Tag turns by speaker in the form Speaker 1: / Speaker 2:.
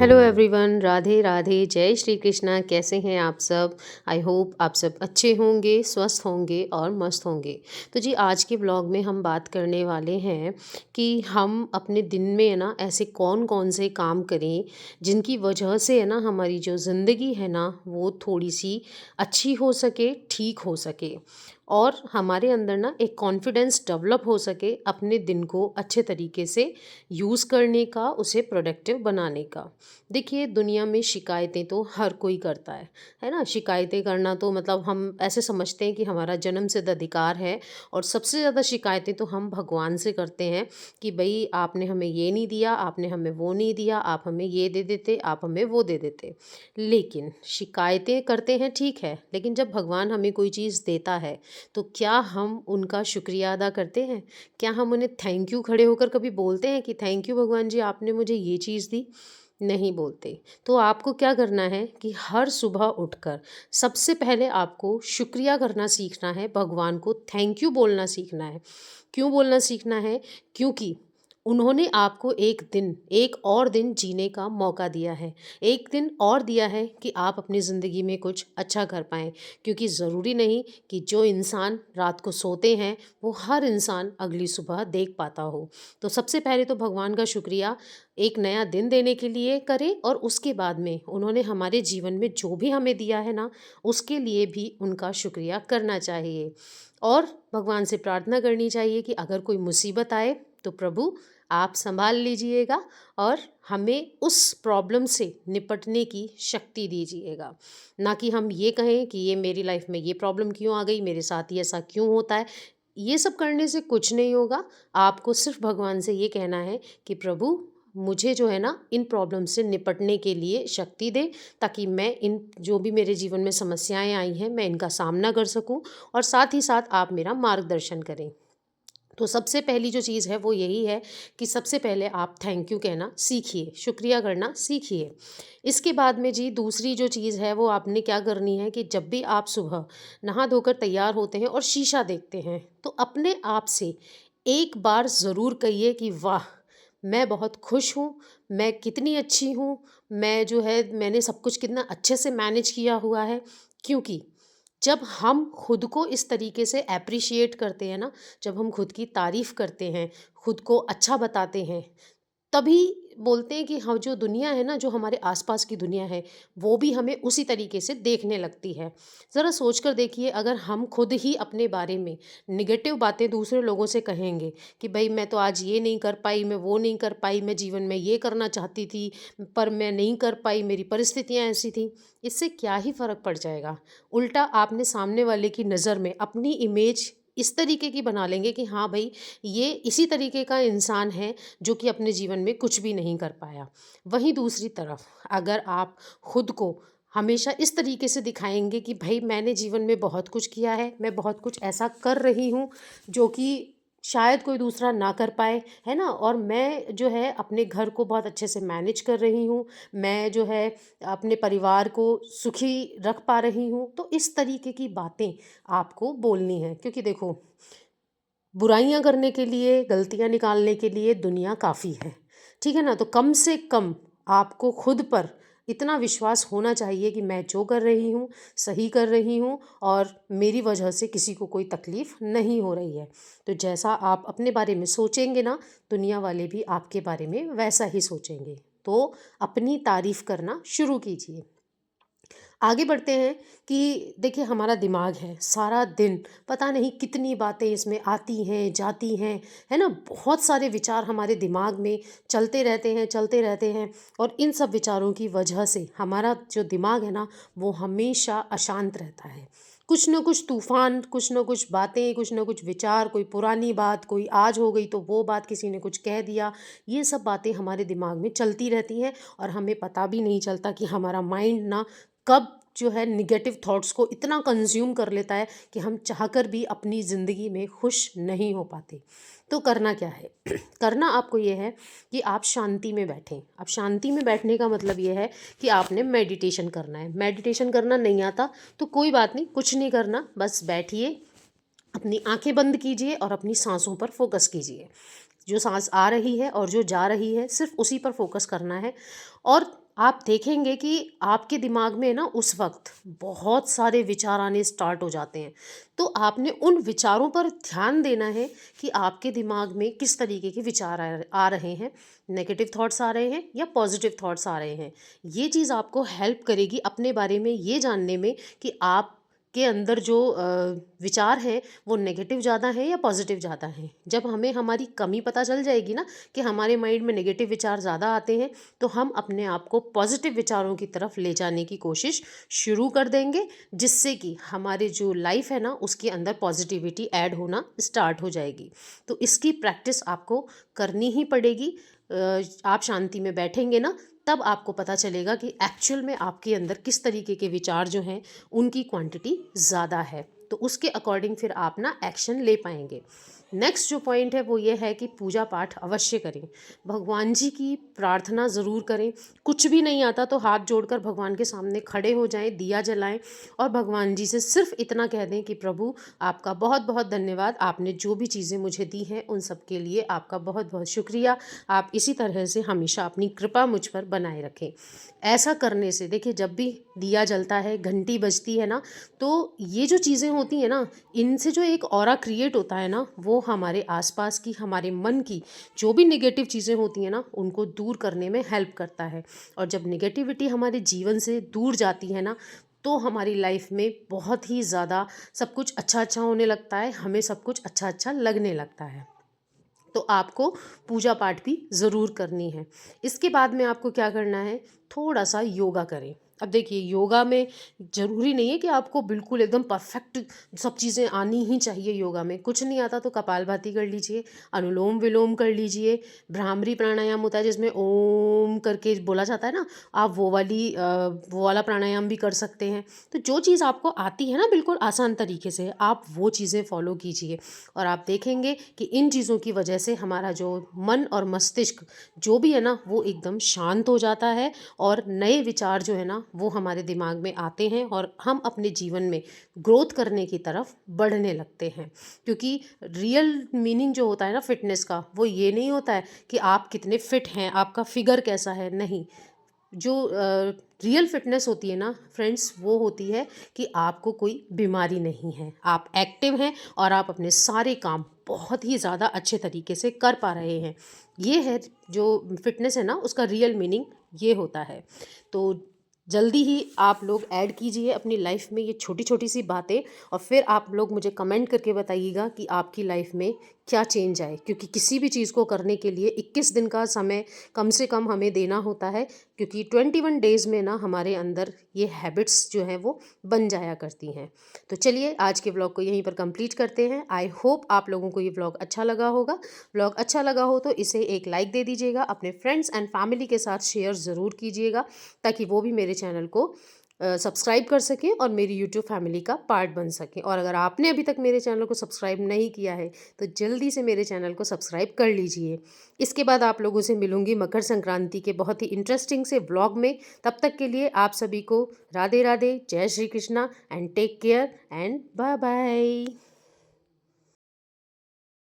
Speaker 1: Hello everyone, Radhe Radhe, जय श्री कृष्णा। कैसे हैं आप सब? आई होप आप सब अच्छे होंगे, स्वस्थ होंगे और मस्त होंगे। तो जी, आज के ब्लॉग में हम बात करने वाले हैं कि हम अपने दिन में है ना ऐसे कौन कौन से काम करें जिनकी वजह से है ना हमारी जो ज़िंदगी है ना वो थोड़ी सी अच्छी हो सके, ठीक हो सके और हमारे अंदर ना एक कॉन्फिडेंस डेवलप हो सके अपने दिन को अच्छे तरीके से यूज़ करने का, उसे प्रोडक्टिव बनाने का। देखिए, दुनिया में शिकायतें तो हर कोई करता है ना? शिकायतें करना तो मतलब हम ऐसे समझते हैं कि हमारा जन्मसिद्ध अधिकार है। और सबसे ज़्यादा शिकायतें तो हम भगवान से करते हैं कि भई आपने हमें ये नहीं दिया, आपने हमें वो नहीं दिया, आप हमें ये दे देते, आप हमें वो दे देते। लेकिन शिकायतें करते हैं ठीक है, लेकिन जब भगवान हमें कोई चीज़ देता है, तो क्या हम उनका शुक्रिया अदा करते हैं? क्या हम उन्हें थैंक यू खड़े होकर कभी बोलते हैं कि थैंक यू भगवान जी, आपने मुझे ये चीज़ दी? नहीं बोलते। तो आपको क्या करना है कि हर सुबह उठकर सबसे पहले आपको शुक्रिया करना सीखना है, भगवान को थैंक यू बोलना सीखना है। क्यों बोलना सीखना है? क्योंकि उन्होंने आपको एक और दिन जीने का मौका दिया है। एक दिन और दिया है कि आप अपनी ज़िंदगी में कुछ अच्छा कर पाएँ। क्योंकि ज़रूरी नहीं कि जो इंसान रात को सोते हैं, वो हर इंसान अगली सुबह देख पाता हो। तो सबसे पहले तो भगवान का शुक्रिया एक नया दिन देने के लिए करें, और उसके बाद में उन्होंने हमारे जीवन में जो भी हमें दिया है ना, उसके लिए भी उनका शुक्रिया करना चाहिए। और भगवान से प्रार्थना करनी चाहिए कि अगर कोई मुसीबत आए तो प्रभु आप संभाल लीजिएगा और हमें उस प्रॉब्लम से निपटने की शक्ति दीजिएगा। ना कि हम ये कहें कि ये मेरी लाइफ में ये प्रॉब्लम क्यों आ गई, मेरे साथ ही ऐसा क्यों होता है। ये सब करने से कुछ नहीं होगा। आपको सिर्फ भगवान से ये कहना है कि प्रभु मुझे जो है ना इन प्रॉब्लम से निपटने के लिए शक्ति दे, ताकि मैं इन जो भी मेरे जीवन में समस्याएं आई हैं मैं इनका सामना कर सकूं, और साथ ही साथ आप मेरा मार्गदर्शन करें। तो सबसे पहली जो चीज़ है वो यही है कि सबसे पहले आप थैंक यू कहना सीखिए, शुक्रिया करना सीखिए। इसके बाद में जी दूसरी जो चीज़ है वो आपने क्या करनी है कि जब भी आप सुबह नहा धोकर तैयार होते हैं और शीशा देखते हैं, तो अपने आप से एक बार ज़रूर कहिए कि वाह, मैं बहुत खुश हूँ, मैं कितनी अच्छी हूँ, मैं जो है मैंने सब कुछ कितना अच्छे से मैनेज किया हुआ है। क्योंकि जब हम खुद को इस तरीके से एप्रिशिएट करते हैं ना, जब हम खुद की तारीफ़ करते हैं, खुद को अच्छा बताते हैं, तभी बोलते हैं कि हाँ, जो दुनिया है ना, जो हमारे आसपास की दुनिया है, वो भी हमें उसी तरीके से देखने लगती है। ज़रा सोच कर देखिए, अगर हम खुद ही अपने बारे में नेगेटिव बातें दूसरे लोगों से कहेंगे कि भाई मैं तो आज ये नहीं कर पाई, मैं वो नहीं कर पाई, मैं जीवन में ये करना चाहती थी पर मैं नहीं कर पाई, मेरी परिस्थितियाँ ऐसी थी, इससे क्या ही फ़र्क पड़ जाएगा। उल्टा आपने सामने वाले की नज़र में अपनी इमेज इस तरीके की बना लेंगे कि हाँ भाई, ये इसी तरीके का इंसान है जो कि अपने जीवन में कुछ भी नहीं कर पाया। वहीं दूसरी तरफ अगर आप खुद को हमेशा इस तरीके से दिखाएंगे कि भाई मैंने जीवन में बहुत कुछ किया है, मैं बहुत कुछ ऐसा कर रही हूँ जो कि शायद कोई दूसरा ना कर पाए, है ना, और मैं जो है अपने घर को बहुत अच्छे से मैनेज कर रही हूँ, मैं जो है अपने परिवार को सुखी रख पा रही हूँ, तो इस तरीके की बातें आपको बोलनी है। क्योंकि देखो, बुराइयाँ करने के लिए, गलतियाँ निकालने के लिए दुनिया काफ़ी है, ठीक है ना? तो कम से कम आपको खुद पर इतना विश्वास होना चाहिए कि मैं जो कर रही हूँ, सही कर रही हूँ, और मेरी वजह से किसी को कोई तकलीफ़ नहीं हो रही है। तो जैसा आप अपने बारे में सोचेंगे ना, दुनिया वाले भी आपके बारे में वैसा ही सोचेंगे। तो अपनी तारीफ़ करना शुरू कीजिए। आगे बढ़ते हैं कि देखिए, हमारा दिमाग है, सारा दिन पता नहीं कितनी बातें इसमें आती हैं जाती हैं, है ना, बहुत सारे विचार हमारे दिमाग में चलते रहते हैं। और इन सब विचारों की वजह से हमारा जो दिमाग है ना, वो हमेशा अशांत रहता है। कुछ न कुछ तूफान, कुछ न कुछ बातें, कुछ न कुछ विचार, कोई पुरानी बात, कोई आज हो गई तो वो बात किसी ने कुछ कह दिया, ये सब बातें हमारे दिमाग में चलती रहती हैं। और हमें पता भी नहीं चलता कि हमारा माइंड ना कब जो है निगेटिव थॉट्स को इतना कंज्यूम कर लेता है कि हम चाहकर भी अपनी ज़िंदगी में खुश नहीं हो पाते। तो करना क्या है? करना आपको ये है कि आप शांति में बैठें। अब शांति में बैठने का मतलब ये है कि आपने मेडिटेशन करना है। मेडिटेशन करना नहीं आता तो कोई बात नहीं, कुछ नहीं करना, बस बैठिए, अपनी आंखें बंद कीजिए और अपनी सांसों पर फोकस कीजिए। जो सांस आ रही है और जो जा रही है, सिर्फ उसी पर फोकस करना है। और आप देखेंगे कि आपके दिमाग में ना उस वक्त बहुत सारे विचार आने स्टार्ट हो जाते हैं। तो आपने उन विचारों पर ध्यान देना है कि आपके दिमाग में किस तरीके के विचार आ रहे हैं। नेगेटिव थॉट्स आ रहे हैं या पॉजिटिव थॉट्स आ रहे हैं। ये चीज़ आपको हेल्प करेगी अपने बारे में ये जानने में कि आप के अंदर जो विचार हैं वो नेगेटिव ज़्यादा है या पॉजिटिव ज़्यादा है। जब हमें हमारी कमी पता चल जाएगी ना कि हमारे माइंड में नेगेटिव विचार ज़्यादा आते हैं, तो हम अपने आप को पॉजिटिव विचारों की तरफ ले जाने की कोशिश शुरू कर देंगे, जिससे कि हमारे जो लाइफ है ना उसके अंदर पॉजिटिविटी ऐड होना स्टार्ट हो जाएगी। तो इसकी प्रैक्टिस आपको करनी ही पड़ेगी। आप शांति में बैठेंगे ना, तब आपको पता चलेगा कि एक्चुअल में आपके अंदर किस तरीके के विचार जो हैं उनकी क्वांटिटी ज़्यादा है। तो उसके अकॉर्डिंग फिर आप ना एक्शन ले पाएंगे। नेक्स्ट जो पॉइंट है वो ये है कि पूजा पाठ अवश्य करें। भगवान जी की प्रार्थना ज़रूर करें। कुछ भी नहीं आता तो हाथ जोड़कर भगवान के सामने खड़े हो जाएं, दिया जलाएं और भगवान जी से सिर्फ इतना कह दें कि प्रभु आपका बहुत बहुत धन्यवाद, आपने जो भी चीज़ें मुझे दी हैं उन सब के लिए आपका बहुत बहुत शुक्रिया। आप इसी तरह से हमेशा अपनी कृपा मुझ पर बनाए रखें। ऐसा करने से देखिए, जब भी दिया जलता है, घंटी बजती है ना, तो ये जो चीज़ें होती हैं ना, इनसे जो एक ऑरा क्रिएट होता है ना, वो हमारे आसपास की, हमारे मन की जो भी नेगेटिव चीज़ें होती हैं ना उनको दूर करने में हेल्प करता है। और जब नेगेटिविटी हमारे जीवन से दूर जाती है ना, तो हमारी लाइफ में बहुत ही ज़्यादा सब कुछ अच्छा अच्छा होने लगता है, हमें सब कुछ अच्छा अच्छा लगने लगता है। तो आपको पूजा पाठ भी ज़रूर करनी है। इसके बाद में आपको क्या करना है, थोड़ा सा योगा करें। अब देखिए, योगा में ज़रूरी नहीं है कि आपको बिल्कुल एकदम परफेक्ट सब चीज़ें आनी ही चाहिए। योगा में कुछ नहीं आता तो कपालभाति कर लीजिए, अनुलोम विलोम कर लीजिए, भ्रामरी प्राणायाम होता है जिसमें ओम करके बोला जाता है ना, आप वो वाला प्राणायाम भी कर सकते हैं। तो जो चीज़ आपको आती है ना बिल्कुल आसान तरीके से, आप वो चीज़ें फॉलो कीजिए और आप देखेंगे कि इन चीज़ों की वजह से हमारा जो मन और मस्तिष्क जो भी है ना वो एकदम शांत हो जाता है और नए विचार जो है ना वो हमारे दिमाग में आते हैं और हम अपने जीवन में ग्रोथ करने की तरफ बढ़ने लगते हैं। क्योंकि रियल मीनिंग जो होता है ना फिटनेस का, वो ये नहीं होता है कि आप कितने फिट हैं, आपका फिगर कैसा है, नहीं। जो रियल फिटनेस होती है ना फ्रेंड्स, वो होती है कि आपको कोई बीमारी नहीं है, आप एक्टिव हैं और आप अपने सारे काम बहुत ही ज़्यादा अच्छे तरीके से कर पा रहे हैं। ये है जो फिटनेस है ना, उसका रियल मीनिंग ये होता है। तो जल्दी ही आप लोग ऐड कीजिए अपनी लाइफ में ये छोटी छोटी सी बातें, और फिर आप लोग मुझे कमेंट करके बताइएगा कि आपकी लाइफ में क्या चेंज आए। क्योंकि किसी भी चीज़ को करने के लिए 21 दिन का समय कम से कम हमें देना होता है, क्योंकि 21 डेज़ में ना हमारे अंदर ये हैबिट्स जो हैं वो बन जाया करती हैं। तो चलिए, आज के व्लॉग को यहीं पर कंप्लीट करते हैं। आई होप आप लोगों को ये व्लॉग अच्छा लगा होगा। व्लॉग अच्छा लगा हो तो इसे एक लाइक दे दीजिएगा, अपने फ्रेंड्स एंड फैमिली के साथ शेयर ज़रूर कीजिएगा, ताकि वो भी मेरे चैनल को सब्सक्राइब कर सकें और मेरी यूट्यूब फैमिली का पार्ट बन सकें। और अगर आपने अभी तक मेरे चैनल को सब्सक्राइब नहीं किया है तो जल्दी से मेरे चैनल को सब्सक्राइब कर लीजिए। इसके बाद आप लोगों से मिलूंगी मकर संक्रांति के बहुत ही इंटरेस्टिंग से व्लॉग में। तब तक के लिए आप सभी को राधे राधे, जय Shri Krishna and take care and bye bye.